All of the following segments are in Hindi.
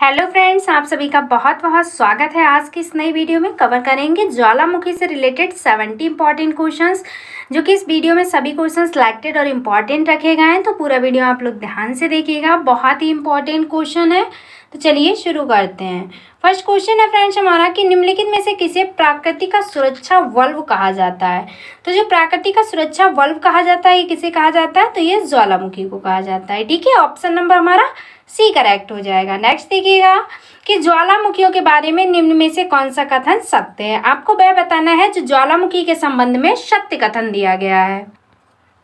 हेलो फ्रेंड्स, आप सभी का बहुत बहुत स्वागत है। आज की इस नई वीडियो में कवर करेंगे ज्वालामुखी से रिलेटेड 70 इंपॉर्टेंट क्वेश्चंस, जो कि इस वीडियो में सभी क्वेश्चंस सिलेक्टेड और इम्पॉर्टेंट रखे गए हैं। तो पूरा वीडियो आप लोग ध्यान से देखिएगा, बहुत ही इंपॉर्टेंट क्वेश्चन है। तो चलिए शुरू करते हैं। फर्स्ट क्वेश्चन है फ्रेंड्स हमारा कि निम्नलिखित में से किसे प्राकृतिक का सुरक्षा वल्व कहा जाता है। तो जो प्राकृतिक का सुरक्षा वल्व कहा जाता है, ये किसे कहा जाता है? तो ये ज्वालामुखी को कहा जाता है। ठीक है, ऑप्शन नंबर हमारा सी करेक्ट हो जाएगा। नेक्स्ट देखिएगा कि ज्वालामुखियों के बारे में निम्न में से कौन सा कथन सत्य है। आपको वह बताना है जो ज्वालामुखी के संबंध में सत्य कथन दिया गया है।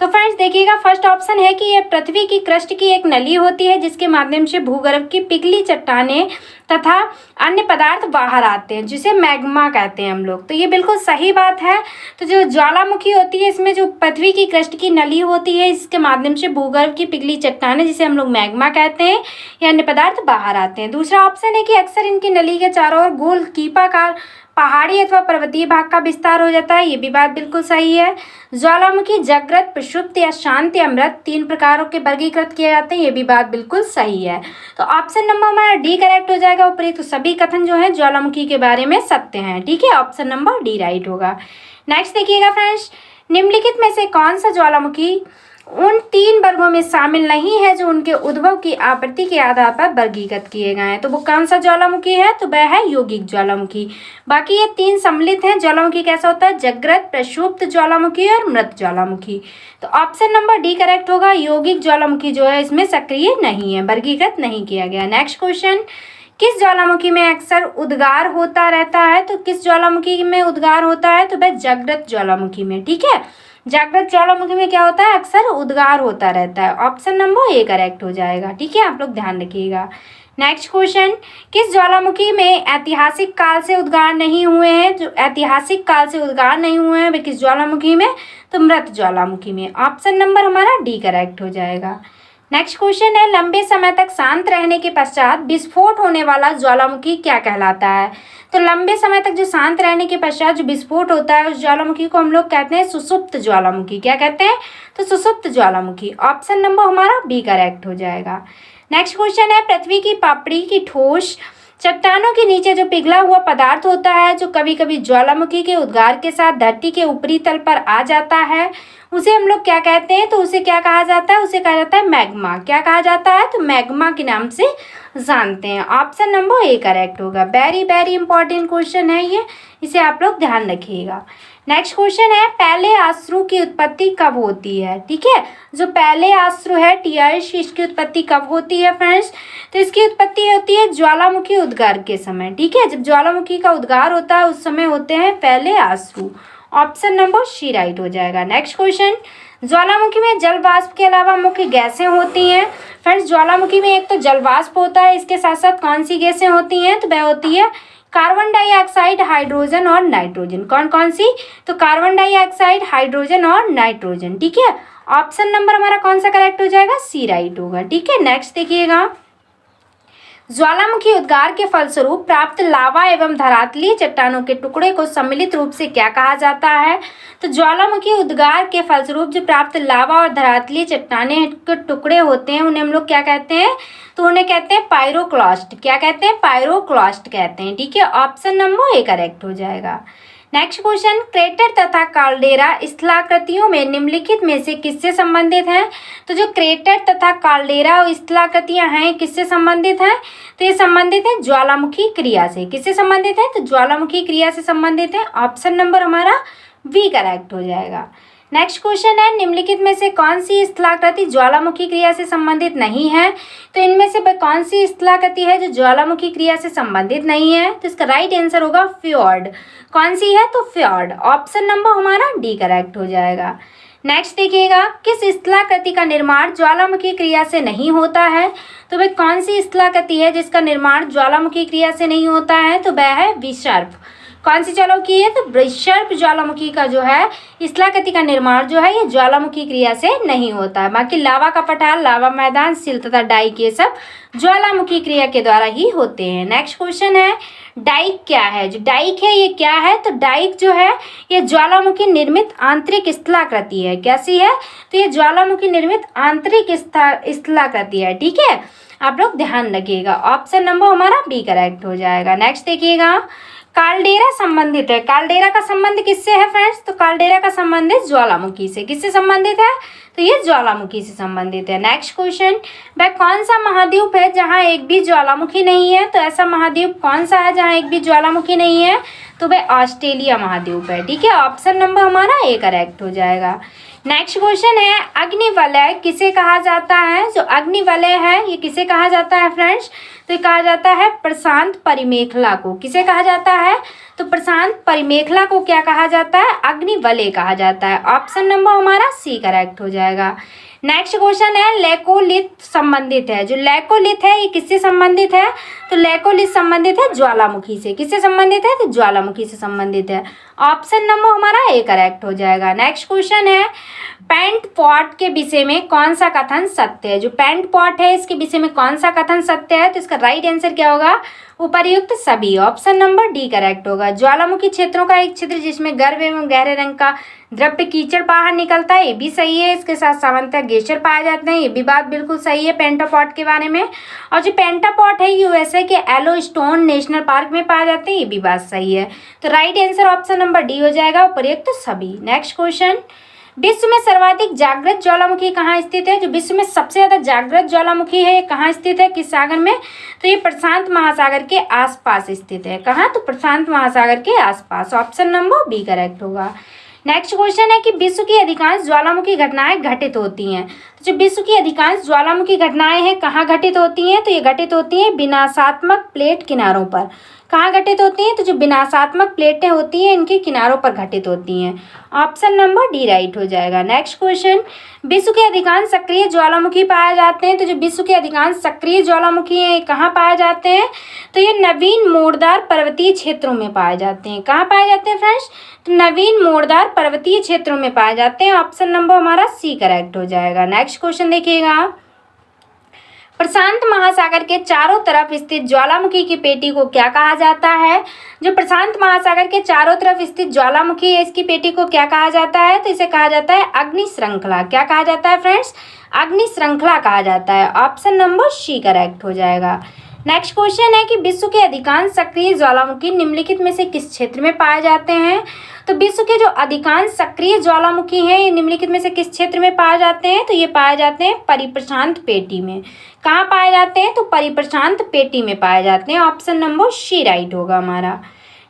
तो फ्रेंड्स देखिएगा, फर्स्ट ऑप्शन है कि यह पृथ्वी की क्रस्ट की एक नली होती है जिसके माध्यम से भूगर्भ की पिघली चट्टानें तथा अन्य पदार्थ बाहर आते हैं, जिसे मैग्मा कहते हैं हम लोग। तो ये बिल्कुल सही बात है। तो जो ज्वालामुखी होती है, इसमें जो पृथ्वी की क्रस्ट की नली होती है, इसके माध्यम से भूगर्भ की पिघली चट्टानें, जिसे हम लोग मैग्मा कहते हैं, या अन्य पदार्थ बाहर आते हैं। दूसरा ऑप्शन है कि अक्सर इनकी नली के चारों ओर गोल कीपाकार पहाड़ी अथवा पर्वतीय भाग का विस्तार हो जाता है। ये भी बात बिल्कुल सही है। ज्वालामुखी जागृत, प्रक्षुब्ध या शांत या मृत 3 प्रकारों के वर्गीकृत किए जाते हैं। ये भी बात बिल्कुल सही है। तो ऑप्शन नंबर हमारा डी करेक्ट हो जाएगा। ऊपरी तो सभी कथन जो है ज्वालामुखी के बारे में सत्य हैं। ठीक है, ऑप्शन नंबर डी राइट होगा। नेक्स्ट देखिएगा फ्रेंड्स, निम्नलिखित में से कौन सा ज्वालामुखी उन 3 वर्गों में शामिल नहीं है जो उनके उद्भव की आवृत्ति के आधार पर वर्गीकृत किए गए हैं। तो वो कौन सा ज्वालामुखी है? तो वह है यौगिक ज्वालामुखी। बाकी ये 3 सम्मिलित हैं। ज्वालामुखी कैसा होता है? जागृत, प्रक्षुब्ध ज्वालामुखी और मृत ज्वालामुखी। तो ऑप्शन नंबर डी करेक्ट होगा। यौगिक ज्वालामुखी जो है इसमें सक्रिय नहीं है, वर्गीकृत नहीं किया गया। नेक्स्ट क्वेश्चन, किस ज्वालामुखी में अक्सर उद्गार होता रहता है? तो किस ज्वालामुखी में उद्गार होता है? तो वह जागृत ज्वालामुखी में। ठीक है, जागृत ज्वालामुखी में क्या होता है? अक्सर उद्गार होता रहता है। ऑप्शन नंबर ए करेक्ट हो जाएगा। ठीक है, आप लोग ध्यान रखिएगा। नेक्स्ट क्वेश्चन, किस ज्वालामुखी में ऐतिहासिक काल से उद्गार नहीं हुए हैं? जो ऐतिहासिक काल से उद्गार नहीं हुए हैं वे किस ज्वालामुखी में? तो मृत ज्वालामुखी में। ऑप्शन नंबर हमारा डी करेक्ट हो जाएगा। नेक्स्ट क्वेश्चन है, लंबे समय तक शांत रहने के पश्चात विस्फोट होने वाला ज्वालामुखी क्या कहलाता है? तो लंबे समय तक जो शांत रहने के पश्चात जो विस्फोट होता है उस ज्वालामुखी को हम लोग कहते हैं सुषुप्त ज्वालामुखी। क्या कहते हैं? तो सुषुप्त ज्वालामुखी। ऑप्शन नंबर हमारा बी करेक्ट हो जाएगा। नेक्स्ट क्वेश्चन है, पृथ्वी की पापड़ी की ठोस चट्टानों के नीचे जो पिघला हुआ पदार्थ होता है, जो कभी कभी ज्वालामुखी के उद्गार के साथ धरती के ऊपरी तल पर आ जाता है, उसे हम लोग क्या कहते हैं? तो उसे क्या कहा जाता है? उसे कहा जाता है मैग्मा। क्या कहा जाता है? तो मैग्मा के नाम से जानते हैं। ऑप्शन नंबर ए करेक्ट होगा। वेरी वेरी इंपॉर्टेंट क्वेश्चन है ये, इसे आप लोग ध्यान रखिएगा। नेक्स्ट क्वेश्चन है, पहले आश्रु की उत्पत्ति कब होती है? ठीक है, जो पहले आश्रु है टीआईश, इसकी उत्पत्ति कब होती है फ्रेंड्स? तो इसकी उत्पत्ति होती है ज्वालामुखी उद्गार के समय। ठीक है, जब ज्वालामुखी का उद्गार होता है उस समय होते हैं पहले आश्रु। ऑप्शन नंबर सी राइट हो जाएगा। नेक्स्ट क्वेश्चन, ज्वालामुखी में जल वाष्प के अलावा मुख्य गैसें होती हैं। फ्रेंड्स ज्वालामुखी में एक तो जल वाष्प होता है, इसके साथ साथ कौन सी गैसें होती हैं? तो वह होती है कार्बन डाइऑक्साइड, हाइड्रोजन और नाइट्रोजन। कौन कौन सी? तो कार्बन डाइऑक्साइड, हाइड्रोजन और नाइट्रोजन। ठीक है, ऑप्शन नंबर हमारा कौन सा करेक्ट हो जाएगा? सी राइट होगा। ठीक है, नेक्स्ट देखिएगा, ज्वालामुखी उद्गार के फलस्वरूप प्राप्त लावा एवं धरातलीय चट्टानों के टुकड़े को सम्मिलित रूप से क्या कहा जाता है? तो ज्वालामुखी उद्गार के फलस्वरूप जो प्राप्त लावा और धरातलीय चट्टाने के टुकड़े होते हैं उन्हें हम लोग क्या कहते हैं? तो उन्हें कहते हैं पायरोक्लास्ट। क्या कहते हैं? पायरोक्लास्ट कहते हैं। ठीक है, ऑप्शन नंबर ए करेक्ट हो जाएगा। नेक्स्ट क्वेश्चन, क्रेटर तथा काल्डेरा स्थलाकृतियों में निम्नलिखित में से किससे संबंधित हैं? तो जो क्रेटर तथा काल्डेरा स्थलाकृतियां हैं किससे संबंधित हैं? तो ये संबंधित है ज्वालामुखी क्रिया से। किससे संबंधित है? तो ज्वालामुखी क्रिया से संबंधित है। ऑप्शन नंबर हमारा बी करेक्ट हो जाएगा। नेक्स्ट क्वेश्चन है, निम्नलिखित में से कौन सी स्थलाकृति ज्वालामुखी क्रिया से संबंधित नहीं है? तो इनमें से कौन सी स्थलाकृति है जो ज्वालामुखी क्रिया से संबंधित नहीं है? तो इसका राइट आंसर होगा फ्योर्ड। कौन सी है? तो फ्योर्ड। ऑप्शन नंबर हमारा डी करेक्ट हो जाएगा। नेक्स्ट देखिएगा, किस स्थलाकृति का निर्माण ज्वालामुखी क्रिया से नहीं होता है? तो वह कौन सी स्थलाकृति है जिसका निर्माण ज्वालामुखी क्रिया से नहीं होता है? तो वह है विसर्प। कौन सी ज्वालामुखी है? तो वृषर्प ज्वालामुखी का जो है स्थलाकृति का निर्माण जो है ये ज्वालामुखी क्रिया से नहीं होता है। बाकी लावा का पठार, लावा मैदान, सिल तथा डाइक ये सब ज्वालामुखी क्रिया के द्वारा ही होते हैं। नेक्स्ट क्वेश्चन है डाइक क्या है? जो डाइक है ये क्या है? तो डाइक जो है ये ज्वालामुखी निर्मित आंतरिक स्थलाकृति है। कैसी है? तो ये ज्वालामुखी निर्मित आंतरिक स्थलाकृति है। ठीक है, आप लोग ध्यान रखिएगा। ऑप्शन नंबर हमारा बी करेक्ट हो जाएगा। नेक्स्ट देखिएगा काल्डेरा संबंधित है। काल्डेरा का संबंध किससे है फ्रेंड्स? तो काल्डेरा का संबंध है ज्वालामुखी से। किससे संबंधित है? तो ये ज्वालामुखी से संबंधित है। नेक्स्ट क्वेश्चन, वह कौन सा महाद्वीप है जहाँ एक भी ज्वालामुखी नहीं है? तो ऐसा महाद्वीप कौन सा है जहाँ एक भी ज्वालामुखी नहीं है? तो वह ऑस्ट्रेलिया महाद्वीप है। ठीक है, ऑप्शन नंबर हमारा ए करेक्ट हो जाएगा। नेक्स्ट क्वेश्चन है अग्निवलय किसे कहा जाता है? जो अग्निवलय है ये किसे कहा जाता है फ्रेंड्स? तो ये कहा जाता है प्रशांत परिमेखला को। किसे कहा जाता है? तो प्रशांत परिमेखला को क्या कहा जाता है? अग्निवलय कहा जाता है। ऑप्शन नंबर हमारा सी करेक्ट हो जाएगा। नेक्स्ट क्वेश्चन है लेकोलिथ संबंधित है। जो लेकोलिथ है ये किससे संबंधित है? तो लेकोलिथ संबंधित है ज्वालामुखी से। किससे संबंधित है? तो ज्वालामुखी से संबंधित है। ऑप्शन नंबर हमारा ए करेक्ट हो जाएगा। नेक्स्ट क्वेश्चन है पेंट पॉट के विषय में कौन सा कथन सत्य है? जो पेंट पॉट है इसके विषय में कौन सा कथन सत्य है? तो इसका राइट आंसर क्या होगा? उपर्युक्त सभी। ऑप्शन नंबर डी करेक्ट होगा। ज्वालामुखी क्षेत्रों का एक क्षेत्र जिसमें गर्म एवं गहरे रंग का द्रव्य कीचड़ बाहर निकलता है, ये भी सही है। इसके साथ सामान्यतः ग्लेशियर पाए जाते हैं, ये भी बात बिल्कुल सही है पेंटापॉट के बारे में। और जो पेंटापॉट है यूएसए के येलोस्टोन नेशनल पार्क में पाए जाते हैं, ये भी बात सही है। तो right answer option number D हो जाएगा, उपर्युक्त सभी। नेक्स्ट क्वेश्चन, विश्व में सर्वाधिक जागृत ज्वालामुखी कहाँ स्थित है? जो विश्व में सबसे ज्यादा जागृत ज्वालामुखी है ये कहाँ स्थित है, किस सागर में? तो ये प्रशांत महासागर के आसपास स्थित है। कहाँ? तो प्रशांत महासागर के आसपास। ऑप्शन नंबर बी करेक्ट होगा। नेक्स्ट क्वेश्चन है कि विश्व की अधिकांश ज्वालामुखी घटनाएं घटित होती हैं। तो जो विश्व की अधिकांश ज्वालामुखी घटनाएं हैं कहाँ घटित होती हैं? तो ये घटित होती हैं विनाशात्मक प्लेट किनारों पर। कहाँ घटित होती हैं? तो जो विनाशात्मक प्लेटें होती हैं इनके किनारों पर घटित होती हैं। ऑप्शन नंबर डी राइट हो जाएगा। नेक्स्ट क्वेश्चन, विश्व के अधिकांश सक्रिय ज्वालामुखी पाए जाते हैं। तो जो विश्व के अधिकांश सक्रिय ज्वालामुखी हैं कहाँ पाए जाते हैं? तो ये नवीन मोड़दार पर्वतीय क्षेत्रों में पाए जाते हैं। कहाँ पाए जाते हैं फ्रेंड्स? तो नवीन मोड़दार पर्वतीय क्षेत्रों में पाए जाते हैं। ऑप्शन नंबर हमारा सी करेक्ट हो जाएगा। नेक्स्ट क्वेश्चन देखिएगा, प्रशांत महासागर के चारों तरफ स्थित ज्वालामुखी की पेटी को क्या कहा जाता है? जो प्रशांत महासागर के चारों तरफ स्थित ज्वालामुखी है इसकी पेटी को क्या कहा जाता है? तो इसे कहा जाता है अग्नि श्रृंखला। क्या कहा जाता है फ्रेंड्स? अग्नि श्रृंखला कहा जाता है। ऑप्शन नंबर सी करेक्ट हो जाएगा। नेक्स्ट क्वेश्चन है कि विश्व के अधिकांश सक्रिय ज्वालामुखी निम्नलिखित में से किस क्षेत्र में पाए जाते हैं? तो विश्व के जो अधिकांश सक्रिय ज्वालामुखी हैं ये निम्नलिखित में से किस क्षेत्र में पाए जाते हैं? तो ये पाए जाते हैं परिप्रशांत पेटी में। कहाँ पाए जाते हैं? तो परिप्रशांत पेटी में पाए जाते हैं। ऑप्शन नंबर सी राइट होगा हमारा।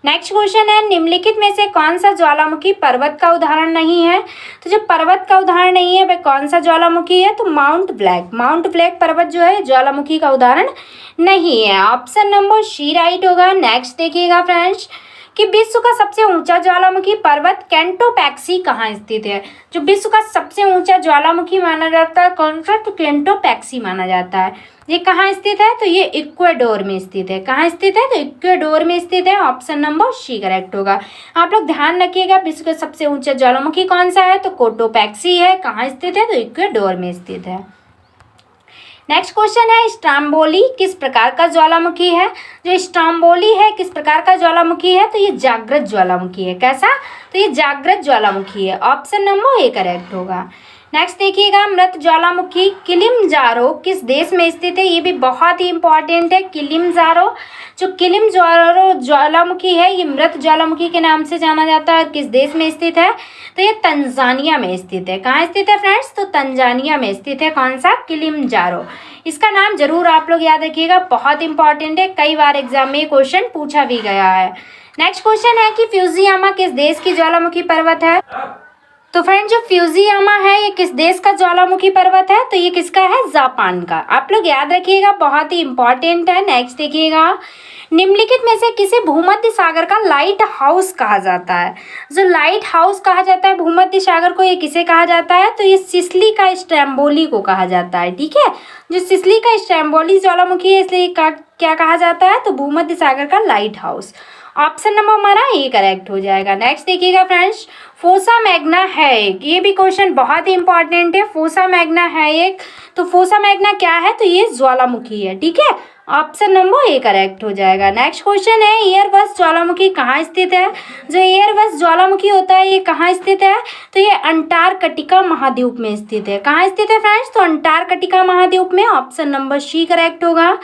नेक्स्ट क्वेश्चन है निम्नलिखित में से कौन सा ज्वालामुखी पर्वत का उदाहरण नहीं है? तो जो पर्वत का उदाहरण नहीं है वह कौन सा ज्वालामुखी है? तो माउंट ब्लैक। माउंट ब्लैक पर्वत जो है ज्वालामुखी का उदाहरण नहीं है। ऑप्शन नंबर सी राइट होगा। नेक्स्ट देखिएगा फ्रेंड्स कि विश्व का सबसे ऊंचा ज्वालामुखी पर्वत केंटोपैक्सी कहाँ स्थित है? जो विश्व का सबसे ऊंचा ज्वालामुखी माना जाता है कौन सा? तो केंटोपैक्सी माना जाता है। ये कहाँ स्थित है? तो ये इक्वाडोर में स्थित है। कहाँ स्थित है? तो इक्वाडोर में स्थित है। ऑप्शन नंबर सी करेक्ट होगा। आप लोग ध्यान रखिएगा विश्व का सबसे ऊंचा ज्वालामुखी कौन सा है? तो कोटोपैक्सी है। कहाँ स्थित है? तो इक्वाडोर में स्थित है। नेक्स्ट क्वेश्चन है स्ट्रोम्बोली किस प्रकार का ज्वालामुखी है? जो स्ट्रोम्बोली है किस प्रकार का ज्वालामुखी है? तो ये जागृत ज्वालामुखी है। कैसा? तो ये जागृत ज्वालामुखी है। ऑप्शन नंबर ए करेक्ट होगा। नेक्स्ट देखिएगा मृत ज्वालामुखी किलिमंजारो किस देश में स्थित है? ये भी बहुत ही इंपॉर्टेंट है। किलिमंजारो जो किलिमंजारो ज्वालामुखी है ये मृत ज्वालामुखी के नाम से जाना जाता है। किस देश में स्थित है? तो ये तंजानिया में स्थित है। कहाँ स्थित है फ्रेंड्स? तो तंजानिया में स्थित है। कौन सा? किलिमंजारो। इसका नाम जरूर आप लोग याद रखिएगा, बहुत इंपॉर्टेंट है, कई बार एग्जाम में क्वेश्चन पूछा भी गया है। नेक्स्ट क्वेश्चन है कि फ्यूजियामा किस देश की ज्वालामुखी पर्वत है? तो फ्रेंड जो फ्यूजियामा है ये किस देश का ज्वालामुखी पर्वत है? तो ये किसका है? जापान का। आप लोग याद रखिएगा, बहुत ही इंपॉर्टेंट है। नेक्स्ट देखिएगा निम्नलिखित में से किसे भूमध्य सागर का लाइट हाउस कहा जाता है? जो लाइट हाउस कहा जाता है भूमध्य सागर को ये किसे कहा जाता है? तो ये सिसिली का स्ट्रोम्बोली को कहा जाता है। ठीक है, जो सिसिली का स्ट्रोम्बोली ज्वालामुखी है इसलिए क्या कहा जाता है? तो भूमध्य सागर का लाइट हाउस। ऑप्शन नंबर हमारा ए करेक्ट हो जाएगा। नेक्स्ट देखिएगा फ्रेंड्स, फोसा मैग्ना है एक, ये भी क्वेश्चन बहुत ही इंपॉर्टेंट है। फोसा मैग्ना है एक, तो फोसा मैग्ना क्या है, तो ये ज्वालामुखी है, ठीक है। ऑप्शन नंबर ए करेक्ट हो जाएगा। नेक्स्ट क्वेश्चन है, एयरबस ज्वालामुखी कहाँ स्थित है। जो एयरबस ज्वालामुखी होता है ये कहाँ स्थित है, तो ये अंटार्कटिका महाद्वीप में स्थित है। कहाँ स्थित है फ्रेंड्स, तो अंटार्कटिका महाद्वीप में। ऑप्शन नंबर सी करेक्ट होगा।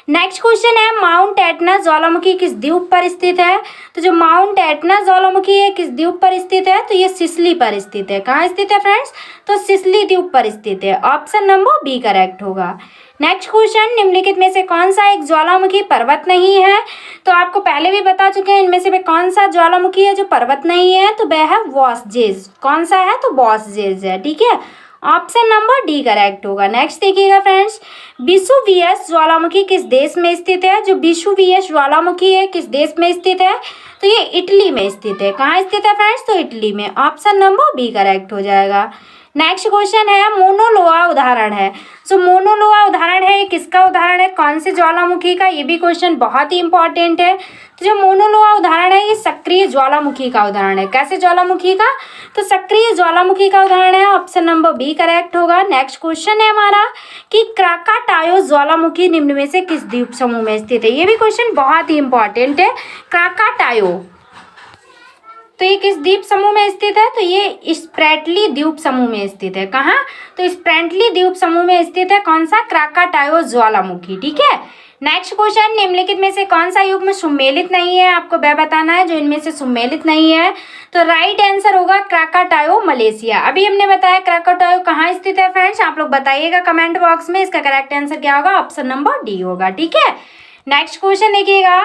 नेक्स्ट क्वेश्चन है, माउंट एटना ज्वालामुखी किस द्वीप पर स्थित है। तो जो माउंट एटना ज्वालामुखी है किस द्वीप पर स्थित है, तो ये सिसिली पर स्थित है। कहाँ स्थित है फ्रेंड्स, तो सिसिली द्वीप पर स्थित है। ऑप्शन नंबर बी करेक्ट होगा। नेक्स्ट क्वेश्चन, निम्नलिखित में से कौन सा एक ज्वालामुखी पर्वत नहीं है। तो आपको पहले भी बता चुके हैं, इनमें से कौन सा ज्वालामुखी है जो पर्वत नहीं है, तो वह है वॉसजेज। कौन सा है, तो वॉसजेज है, ठीक है। ऑप्शन नंबर डी करेक्ट होगा। नेक्स्ट देखिएगा फ्रेंड्स, विसुवियस ज्वालामुखी किस देश में स्थित है। जो विसुवियस ज्वालामुखी है किस देश में स्थित है, तो ये इटली में स्थित है। कहाँ स्थित है फ्रेंड्स, तो इटली में। ऑप्शन नंबर बी करेक्ट हो जाएगा। नेक्स्ट क्वेश्चन है, मोनोलोआ उदाहरण है। जो मोनोलोआ उदाहरण है ये किसका उदाहरण है, कौन से ज्वालामुखी का, ये भी क्वेश्चन बहुत ही इंपॉर्टेंट है। तो जो मोनोलोआ उदाहरण है ये सक्रिय ज्वालामुखी का उदाहरण है। कैसे ज्वालामुखी का, तो सक्रिय ज्वालामुखी का उदाहरण है। ऑप्शन नंबर बी करेक्ट होगा। नेक्स्ट क्वेश्चन है हमारा कि क्राकाटायो ज्वालामुखी निम्न में से किस द्वीप समूह में स्थित है। ये भी क्वेश्चन बहुत ही इंपॉर्टेंट है। क्राकाटायो, तो ये किस द्वीप समूह में स्थित है, तो ये स्प्रेटली द्वीप समूह में स्थित है। कहाँ, तो स्प्रेटली द्वीप समूह में स्थित है। कौन सा, क्राकाटायो ज्वालामुखी, ठीक है। नेक्स्ट क्वेश्चन, निम्नलिखित में से कौन सा युग्म सम्मेलित नहीं है, आपको वह बताना है जो इनमें से सम्मेलित नहीं है। तो राइट आंसर होगा क्राकाटायो मलेशिया। अभी हमने बताया क्राकाटायो कहाँ स्थित है फ्रेंड्स, आप लोग बताइएगा कमेंट बॉक्स में। इसका करेक्ट आंसर क्या होगा, ऑप्शन नंबर डी होगा, ठीक है। नेक्स्ट क्वेश्चन देखिएगा,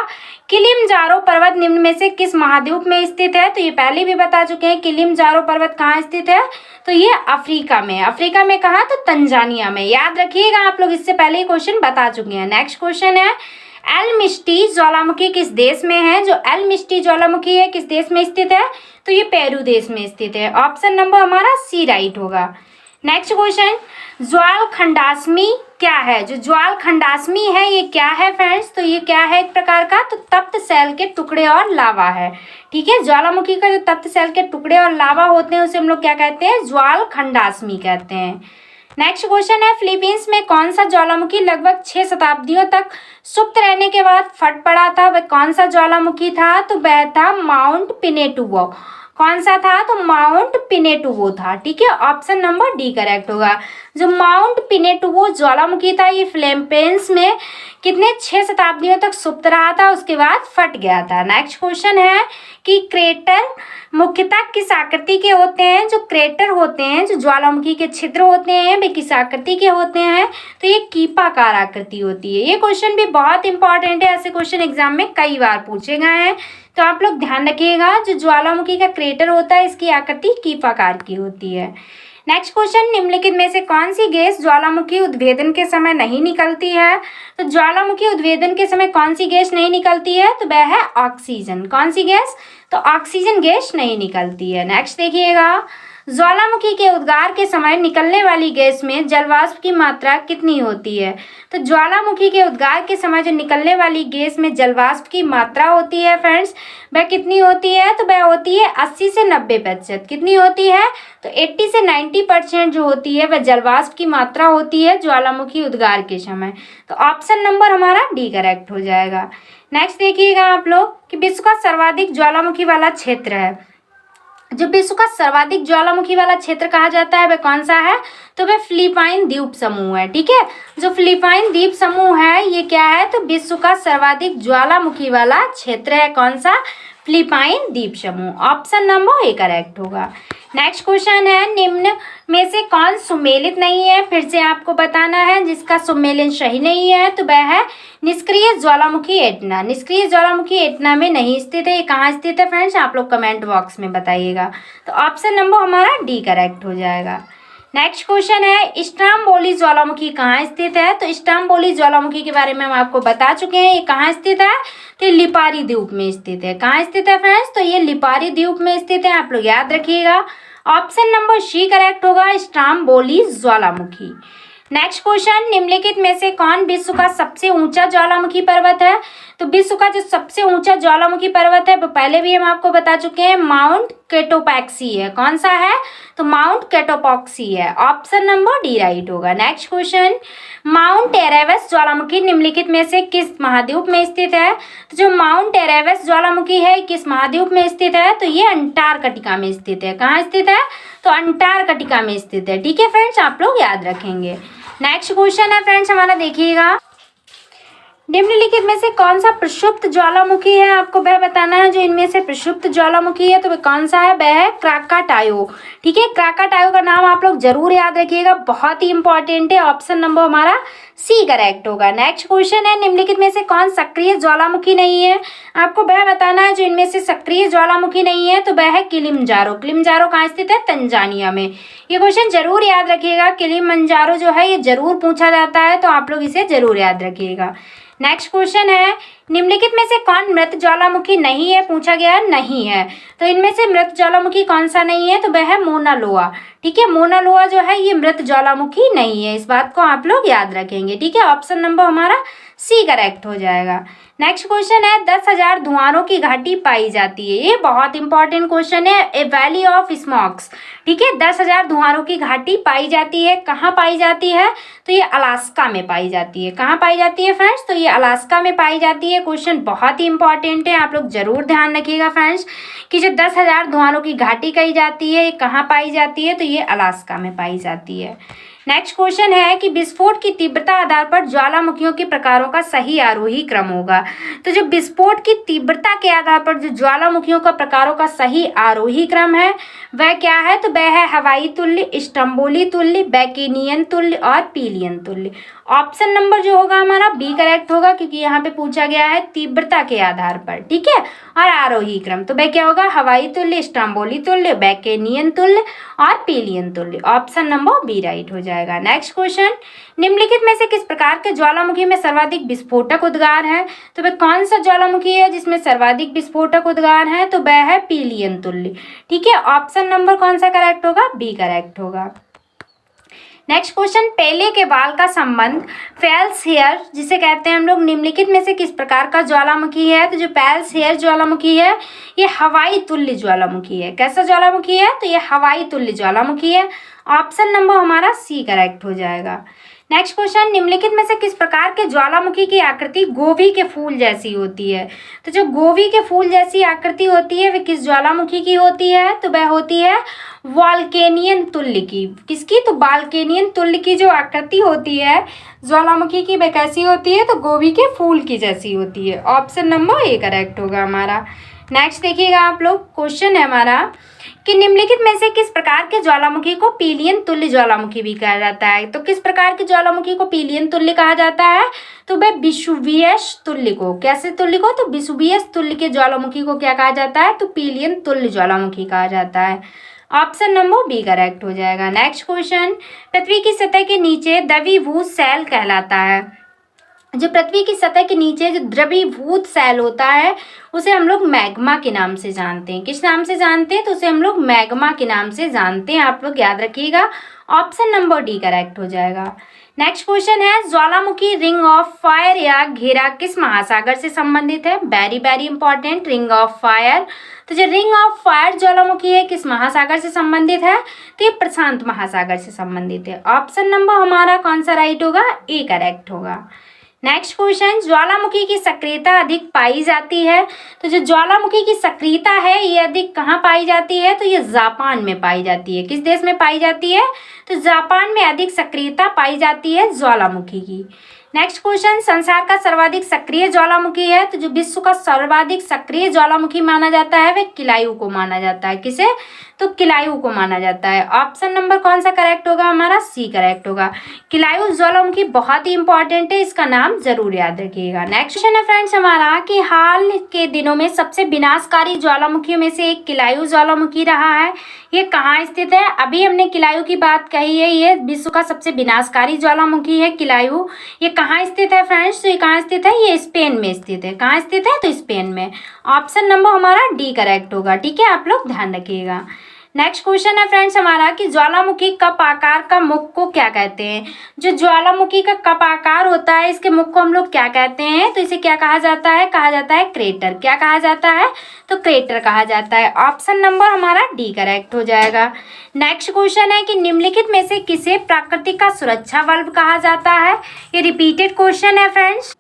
किलिमंजारो पर्वत निम्न में से किस महाद्वीप में स्थित है। तो ये पहले भी बता चुके हैं, किलिमंजारो पर्वत कहाँ स्थित है, तो ये अफ्रीका में। अफ्रीका में कहाँ, तो तंजानिया में। याद रखिएगा, आप लोग इससे पहले ही क्वेश्चन बता चुके हैं। नेक्स्ट क्वेश्चन है, एलमिस्टी ज्वालामुखी किस देश में है। जो एलमिस्टी ज्वालामुखी है किस देश में स्थित है, तो ये पेरू देश में स्थित है। ऑप्शन नंबर हमारा सी राइट होगा। नेक्स्ट क्वेश्चन, ज्वाल खंडास्मी क्या है। जो ज्वाल खंडास्मी है ये क्या है फ्रेंड्स, तो ये क्या है एक प्रकार का, तो तप्त सेल के टुकड़े और लावा है, ठीक है। ज्वालामुखी का जो तप्त सेल के टुकड़े और लावा होते हैं उसे हम लोग क्या कहते हैं, ज्वाल खंडास्मी कहते हैं। नेक्स्ट क्वेश्चन है, फिलीपींस में कौन सा ज्वालामुखी लगभग 6 शताब्दियों तक सुप्त रहने के बाद फट पड़ा था। वह कौन सा ज्वालामुखी था, तो वह था माउंट पिनेटुबो। कौन सा था, तो माउंट पिनेटुबो था, ठीक है। ऑप्शन नंबर डी करेक्ट होगा। जो माउंट पिनेटुबो ज्वालामुखी था ये फिलीपींस में कितने 6 शताब्दियों तक सुप्त रहा था, उसके बाद फट गया था। नेक्स्ट क्वेश्चन है कि क्रेटर मुख्यतः किस आकृति के होते हैं। जो क्रेटर होते हैं, जो ज्वालामुखी के छिद्र होते हैं वे किस आकृति के होते हैं, तो ये कीपाकार आकृति होती है। ये क्वेश्चन भी बहुत इंपॉर्टेंट है, ऐसे क्वेश्चन एग्जाम में कई बार पूछे गए हैं, तो आप लोग ध्यान रखिएगा। जो ज्वालामुखी का क्रेटर होता है इसकी आकृति कीपाकार की होती है। नेक्स्ट क्वेश्चन, निम्नलिखित में से कौन सी गैस ज्वालामुखी उद्भेदन के समय नहीं निकलती है। तो ज्वालामुखी उद्भेदन के समय कौन सी गैस नहीं निकलती है, तो वह है ऑक्सीजन। कौन सी गैस, तो ऑक्सीजन गैस नहीं निकलती है। नेक्स्ट देखिएगा, ज्वालामुखी के उद्गार के समय निकलने वाली गैस में जलवाष्प की मात्रा कितनी होती है। तो ज्वालामुखी के उद्गार के समय जो निकलने वाली गैस में जलवाष्प की मात्रा होती है फ्रेंड्स, वह कितनी होती है, तो वह होती है 80 से 90%। कितनी होती है, तो 80 से 90% जो होती है वह जलवाष्प की मात्रा होती है ज्वालामुखी उद्गार के समय। तो ऑप्शन नंबर हमारा डी करेक्ट हो जाएगा। नेक्स्ट देखिएगा आप लोग कि विश्व का सर्वाधिक ज्वालामुखी वाला क्षेत्र है। जो विश्व का सर्वाधिक ज्वालामुखी वाला क्षेत्र कहा जाता है वह कौन सा है, तो वह फिलीपाइन द्वीप समूह है, ठीक है। जो फिलीपाइन द्वीप समूह है ये क्या है, तो विश्व का सर्वाधिक ज्वालामुखी वाला क्षेत्र है। कौन सा, फिलीपाइन द्वीप समूह। ऑप्शन नंबर ए करेक्ट होगा। नेक्स्ट क्वेश्चन है, निम्न में से कौन सुमेलित नहीं है। फिर से आपको बताना है जिसका सुमेलन सही नहीं है, तो वह है निष्क्रिय ज्वालामुखी एटना। निष्क्रिय ज्वालामुखी एटना में नहीं स्थित है। ये कहाँ स्थित है फ्रेंड्स, आप लोग कमेंट बॉक्स में बताइएगा। तो ऑप्शन नंबर हमारा डी करेक्ट हो जाएगा। नेक्स्ट क्वेश्चन है, स्ट्राम्बोली ज्वालामुखी कहाँ स्थित है। तो स्ट्राम्बोली ज्वालामुखी के बारे में हम आपको बता चुके हैं, ये कहाँ स्थित है, तो लिपारी द्वीप में स्थित है। कहाँ स्थित है फ्रेंड्स, तो ये लिपारी द्वीप में स्थित है, आप लोग याद रखिएगा। ऑप्शन नंबर सी करेक्ट होगा, स्ट्राम्बोली ज्वालामुखी। नेक्स्ट क्वेश्चन, निम्नलिखित में से कौन विश्व का सबसे ऊंचा ज्वालामुखी पर्वत है? तो विश्व का जो सबसे ऊंचा ज्वालामुखी पर्वत है वो पहले भी हम आपको बता चुके हैं, माउंट केटोपैक्सी है। कौन सा है? तो माउंट केटोपैक्सी है। ऑप्शन नंबर डी राइट होगा। नेक्स्ट क्वेश्चन, माउंट एरेबस ज्वालामुखी निम्नलिखित में से किस महाद्वीप में स्थित है? तो जो माउंट एरेबस ज्वालामुखी है किस महाद्वीप में स्थित है? तो ये अंटार्कटिका में स्थित है। कहाँ स्थित है? तो अंटार्कटिका में स्थित है। ठीक है फ्रेंड्स, आप लोग याद रखेंगे। नेक्स्ट क्वेश्चन है फ्रेंड्स हमारा, देखिएगा, निम्नलिखित में से कौन सा प्रक्षुब्ध ज्वालामुखी है? आपको वह बताना है जो इनमें से प्रक्षुब्ध ज्वालामुखी है। तो वह कौन सा है? वह है क्राकाटायो। ठीक है, क्राकाटायो का नाम आप लोग जरूर याद रखिएगा, बहुत ही इंपॉर्टेंट है। ऑप्शन नंबर हमारा सी करेक्ट होगा। नेक्स्ट क्वेश्चन है, निम्नलिखित में से कौन सक्रिय ज्वालामुखी नहीं है? आपको वह बताना है जो इनमें से सक्रिय ज्वालामुखी नहीं है। तो वह है किलिमंजारो। किलिमंजारो कहाँ स्थित है? तंजानिया में। ये क्वेश्चन जरूर याद रखिएगा, किलिमंजारो जो है ये जरूर पूछा जाता है, तो आप लोग इसे जरूर याद रखिएगा। नेक्स्ट क्वेश्चन है, निम्नलिखित में से कौन मृत ज्वालामुखी नहीं है? पूछा गया नहीं है। तो इनमें से मृत ज्वालामुखी कौन सा नहीं है? तो वह है मोना लोआ। ठीक है, मोना लोआ जो है ये मृत ज्वालामुखी नहीं है, इस बात को आप लोग याद रखेंगे। ठीक है, ऑप्शन नंबर हमारा सी करेक्ट हो जाएगा। नेक्स्ट क्वेश्चन है, 10,000 धुआंरों की घाटी पाई जाती है। ये बहुत इंपॉर्टेंट क्वेश्चन है, ए वैली ऑफ स्मोक्स। ठीक है, 10,000 धुआंरों की घाटी पाई जाती है। कहाँ पाई जाती है? तो ये अलास्का में पाई जाती है। कहाँ पाई जाती है फ्रेंड्स? तो ये अलास्का में पाई जाती है। क्वेश्चन बहुत ही इंपॉर्टेंट है, आप लोग जरूर ध्यान रखिएगा फ्रेंड्स कि जो 10,000 धुआंरों की घाटी कही जाती है ये कहाँ पाई जाती है? तो ये अलास्का में पाई जाती है। नेक्स्ट क्वेश्चन है कि विस्फोट की तीव्रता आधार पर ज्वालामुखियों के प्रकारों का सही आरोही क्रम होगा। तो जो विस्फोट की तीव्रता के आधार पर जो ज्वालामुखियों का प्रकारों का सही आरोही क्रम है वह क्या है? तो वह है हवाई तुल्य, स्टम्बोली तुल्य, बैकेनियन तुल्य और पीलियन तुल्य। ऑप्शन नंबर जो होगा हमारा बी करेक्ट होगा, क्योंकि यहाँ पे पूछा गया है तीव्रता के आधार पर। ठीक है, और आरोही क्रम, तो वह क्या होगा? हवाई तुल्य, स्टम्बोली तुल्य, बैकेनियन तुल्य और पीलियन तुल्य। ऑप्शन नंबर बी राइट हो जाएगा। नेक्स्ट क्वेश्चन, निम्नलिखित में से किस प्रकार के ज्वालामुखी में सर्वाधिक विस्फोटक उद्गार है? तो वह कौन सा ज्वालामुखी है जिसमें सर्वाधिक विस्फोटक उद्गार है? तो वह है पीलियन तुल्य। ठीक है, ऑप्शन नंबर कौन सा करेक्ट होगा? बी करेक्ट होगा। नेक्स्ट क्वेश्चन, पेले के बाल का संबंध फेल्स हेयर जिसे कहते हैं हम लोग, निम्नलिखित में से किस प्रकार का ज्वालामुखी है? तो जो पेल्स हेयर ज्वालामुखी है ये हवाई तुल्य ज्वालामुखी है। कैसा ज्वालामुखी है? तो ये हवाई तुल्य ज्वालामुखी है। ऑप्शन नंबर हमारा सी करेक्ट हो जाएगा। नेक्स्ट क्वेश्चन, निम्नलिखित में से किस प्रकार के ज्वालामुखी की आकृति गोभी के फूल जैसी होती है? तो जो गोभी के फूल जैसी आकृति होती है वह किस ज्वालामुखी की होती है? तो वह होती है वॉल्केनियन तुल्य की। किसकी? तो बाल्केनियन तुल्य की जो आकृति होती है ज्वालामुखी की वह कैसी होती है? तो गोभी के फूल की जैसी होती है। ऑप्शन नंबर ए करेक्ट होगा हमारा। नेक्स्ट देखिएगा आप लोग, क्वेश्चन है हमारा कि निम्नलिखित में से किस प्रकार के ज्वालामुखी को पीलियन तुल्य ज्वालामुखी भी कहा जाता है? तो किस प्रकार के ज्वालामुखी को पीलियन तुल्य कहा जाता है? तो वह विसुवियस तुल्य को। कैसे तुल्य को? तो विसुवियस तुल्य के ज्वालामुखी को क्या कहा जाता है? तो पीलियन तुल्य ज्वालामुखी कहा जाता है। ऑप्शन नंबर बी करेक्ट हो जाएगा। नेक्स्ट क्वेश्चन, पृथ्वी की सतह के नीचे द्रवीभूत सेल कहलाता है। जो पृथ्वी की सतह के नीचे जो द्रवीभूत सेल होता है उसे हम लोग मैग्मा के नाम से जानते हैं। किस नाम से जानते हैं? तो उसे हम लोग मैग्मा के नाम से जानते हैं, आप लोग याद रखिएगा। ऑप्शन नंबर डी करेक्ट हो जाएगा। नेक्स्ट क्वेश्चन है, ज्वालामुखी रिंग ऑफ फायर या घेरा किस महासागर से संबंधित है? Very very important, ring of fire. तो जो रिंग ऑफ फायर ज्वालामुखी है किस महासागर से संबंधित है? तो ये प्रशांत महासागर से संबंधित है। ऑप्शन नंबर हमारा कौन सा राइट होगा? ए करेक्ट होगा। नेक्स्ट क्वेश्चन, ज्वालामुखी की सक्रियता अधिक पाई जाती है। तो जो ज्वालामुखी की सक्रियता है ये अधिक कहाँ पाई जाती है? तो ये जापान में पाई जाती है। किस देश में पाई जाती है? तो जापान में अधिक सक्रियता पाई जाती है ज्वालामुखी की। नेक्स्ट क्वेश्चन, संसार का सर्वाधिक सक्रिय ज्वालामुखी है। तो जो विश्व का सर्वाधिक सक्रिय ज्वालामुखी माना जाता है वह किलायू को माना जाता है। किसे? तो किलायू को माना जाता है। ऑप्शन नंबर कौन सा करेक्ट होगा हमारा? सी करेक्ट होगा। किलायू ज्वालामुखी बहुत ही इंपॉर्टेंट है, इसका नाम जरूर याद रखिएगा। नेक्स्ट क्वेश्चन है फ्रेंड्स हमारा कि हाल के दिनों में सबसे विनाशकारी ज्वालामुखियों में से एक किलायू ज्वालामुखी रहा है। ये कहाँ स्थित है? अभी हमने किलायू की बात कही है, ये विश्व का सबसे विनाशकारी ज्वालामुखी है किलायू। ये कहाँ स्थित है फ्रेंड्स? तो ये कहाँ स्थित है? ये स्पेन में स्थित है। कहाँ स्थित है? तो स्पेन में। ऑप्शन नंबर हमारा डी करेक्ट होगा। ठीक है, आप लोग ध्यान रखिएगा। नेक्स्ट क्वेश्चन है फ्रेंड्स हमारा कि ज्वालामुखी कप आकार का मुख को क्या कहते हैं। जो ज्वालामुखी का कप आकार होता है इसके मुख को हम लोग क्या कहते हैं, तो इसे क्या कहा जाता है क्रेटर। क्या कहा जाता है, तो क्रेटर कहा जाता है। ऑप्शन नंबर हमारा डी करेक्ट हो जाएगा। नेक्स्ट क्वेश्चन है कि निम्नलिखित में से किसे प्रकृति का सुरक्षा बल्ब कहा जाता है। ये रिपीटेड क्वेश्चन है फ्रेंड्स,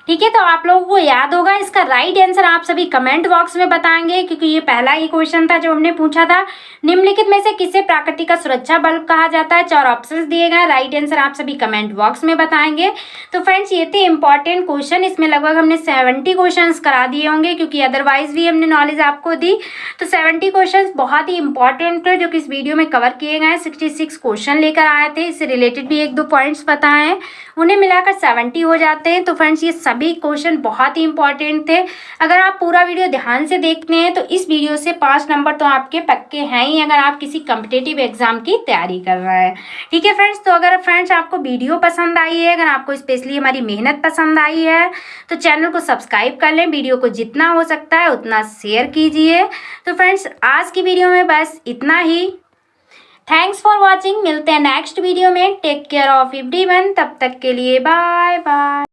ठीक है। तो आप लोगों को याद होगा, इसका राइट आंसर आप सभी कमेंट बॉक्स में बताएंगे, क्योंकि ये पहला ही क्वेश्चन था जो हमने पूछा था। निम्नलिखित में से किसे प्राकृतिक का सुरक्षा बल्ब कहा जाता है। 4 ऑप्शंस दिए गए, राइट आंसर आप सभी कमेंट बॉक्स में बताएंगे। तो फ्रेंड्स ये थे इंपॉर्टेंट क्वेश्चन, इसमें लगभग हमने 70 क्वेश्चन करा दिए होंगे, क्योंकि अदरवाइज भी हमने नॉलेज आपको दी। तो 70 क्वेश्चन बहुत ही इंपॉर्टेंट है जो कि इस वीडियो में कवर किए गए। 66 क्वेश्चन लेकर आए थे, इससे रिलेटेड भी 1-2 पॉइंट्स बताए हैं, उन्हें मिलाकर 70 हो जाते हैं। तो फ्रेंड्स ये सभी क्वेश्चन बहुत ही इंपॉर्टेंट थे। अगर आप पूरा वीडियो ध्यान से देखते हैं तो इस वीडियो से 5 नंबर तो आपके पक्के हैं ही, अगर आप किसी कॉम्पिटिटिव एग्जाम की तैयारी कर रहे हैं। ठीक है फ्रेंड्स, तो अगर फ्रेंड्स आपको वीडियो पसंद आई है, अगर आपको स्पेशली हमारी मेहनत पसंद आई है, तो चैनल को सब्सक्राइब कर लें, वीडियो को जितना हो सकता है उतना शेयर कीजिए। तो फ्रेंड्स आज की वीडियो में बस इतना ही। थैंक्स फॉर वॉचिंग, मिलते हैं नेक्स्ट वीडियो में। टेक केयर ऑफ एवरीवन, तब तक के लिए बाय बाय।